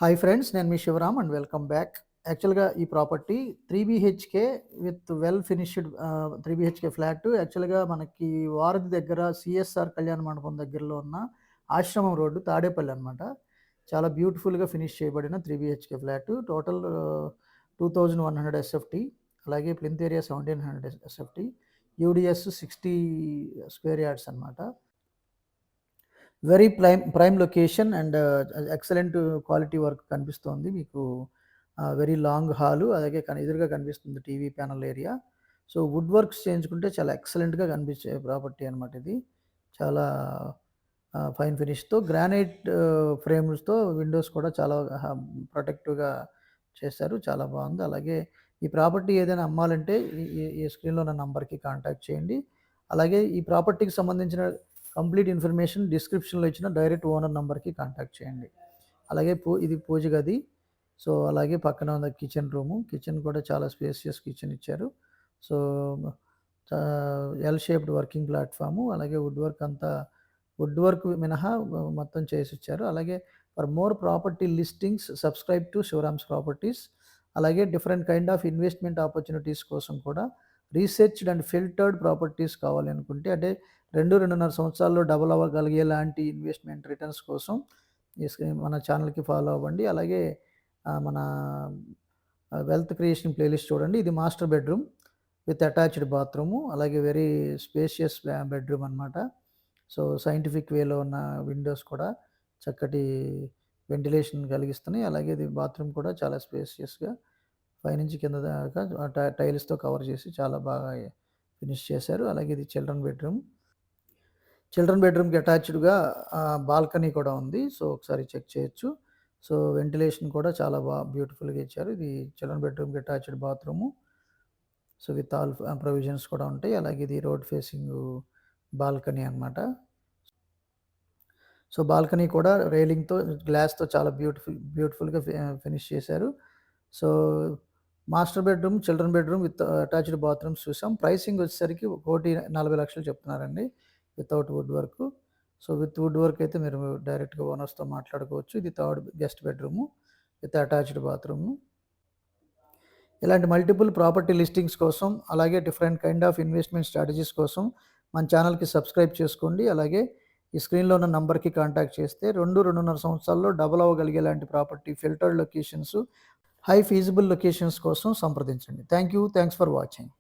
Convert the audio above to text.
Hi friends, నేను మీ Shivaram and welcome back. యాక్చువల్‌గా ఈ property 3 BHK with well finished 3 BHK flat. యాక్చువల్‌గా మనకి వారధి దగ్గర సిఎస్ఆర్ కళ్యాణ మండపం దగ్గరలో ఉన్న ఆశ్రమం రోడ్డు తాడేపల్లి అనమాట. చాలా బ్యూటిఫుల్‌గా ఫినిష్ చేయబడిన 3 బీహెచ్‌కే ఫ్లాట్. Total 2100 SFT. అలాగే plinth area 1700 SFT. UDS 60 square yards అనమాట. Very prime location and excellent quality work కనిపిస్తోంది మీకు. వెరీ లాంగ్ హాలు, అలాగే ఎదురుగా కనిపిస్తుంది TV panel area. So wood works చేయించుకుంటే చాలా ఎక్సలెంట్గా కనిపించే ప్రాపర్టీ అనమాట ఇది. చాలా ఫైన్ ఫినిష్తో గ్రానైట్ ఫ్రేమ్స్తో విండోస్ కూడా చాలా ప్రొటెక్టివ్గా చేశారు. చాలా బాగుంది. అలాగే ఈ ప్రాపర్టీ ఏదైనా అమ్మాలంటే ఈ స్క్రీన్లో ఉన్న నంబర్కి కాంటాక్ట్ చేయండి. అలాగే ఈ ప్రాపర్టీకి సంబంధించిన కంప్లీట్ ఇన్ఫర్మేషన్ డిస్క్రిప్షన్లో ఇచ్చిన డైరెక్ట్ ఓనర్ నంబర్కి కాంటాక్ట్ చేయండి. అలాగే ఇది పూజ గది. సో అలాగే పక్కన ఉన్న కిచెన్ రూము. కిచెన్ కూడా చాలా స్పేసియస్ కిచెన్ ఇచ్చారు. So L shaped working platform. అలాగే వుడ్ వర్క్ మినహా మొత్తం చేసి ఇచ్చారు. అలాగే for more property listings subscribe to Shivaram's properties. అలాగే different kind of investment opportunities కోసం కూడా రీసెర్చ్డ్ అండ్ ఫిల్టర్డ్ ప్రాపర్టీస్ కావాలి అనుకుంటే, అంటే 2-2.5 సంవత్సరాల్లో డబుల్ అవ్వగలిగేలాంటి ఇన్వెస్ట్మెంట్ రిటర్న్స్ కోసం మన ఛానల్కి ఫాలో అవ్వండి. అలాగే మన వెల్త్ క్రియేషన్ ప్లేలిస్ట్ చూడండి. ఇది master bedroom with attached bathroom. అలాగే వెరీ స్పేషియస్ బెడ్రూమ్ అనమాట. సో సైంటిఫిక్ వేలో ఉన్న విండోస్ కూడా చక్కటి వెంటిలేషన్ కలిగిస్తున్నాయి. అలాగే ఇది బాత్రూమ్ కూడా చాలా స్పేషియస్గా పైనుంచి కింద దాకా టైల్స్తో కవర్ చేసి చాలా బాగా ఫినిష్ చేశారు. అలాగే ఇది చిల్డ్రన్ బెడ్రూమ్కి అటాచ్డ్గా బాల్కనీ కూడా ఉంది. సో ఒకసారి చెక్ చేయొచ్చు. సో వెంటిలేషన్ కూడా చాలా బ్యూటిఫుల్గా ఇచ్చారు. ఇది చిల్డ్రన్ బెడ్రూమ్కి attached bathroom. So with all provisions కూడా ఉంటాయి. అలాగే ఇది రోడ్ ఫేసింగ్ బాల్కనీ అనమాట. సో బాల్కనీ కూడా రైలింగ్తో గ్లాస్తో చాలా బ్యూటిఫుల్గా ఫినిష్ చేశారు. So master bedroom, children bedroom with attached bathrooms చూసాం. ప్రైసింగ్ వచ్చేసరికి 1,40,00,000 చెప్తున్నారండి without wood work. So with wood work అయితే మీరు డైరెక్ట్గా ఓనర్స్తో మాట్లాడుకోవచ్చు. ఇది third guest bedroom with attached bathroom. ఇలాంటి మల్టిపుల్ ప్రాపర్టీ లిస్టింగ్స్ కోసం, అలాగే different kind of investment strategies కోసం మన ఛానల్కి సబ్స్క్రైబ్ చేసుకోండి. అలాగే ఈ స్క్రీన్లో ఉన్న నంబర్కి కాంటాక్ట్ చేస్తే 2-2.5 సంవత్సరాల్లో డబుల్ అవ్వగలిగేలాంటి property filtered locations, high feasible locations కోసం సంప్రదించండి. Thanks for watching.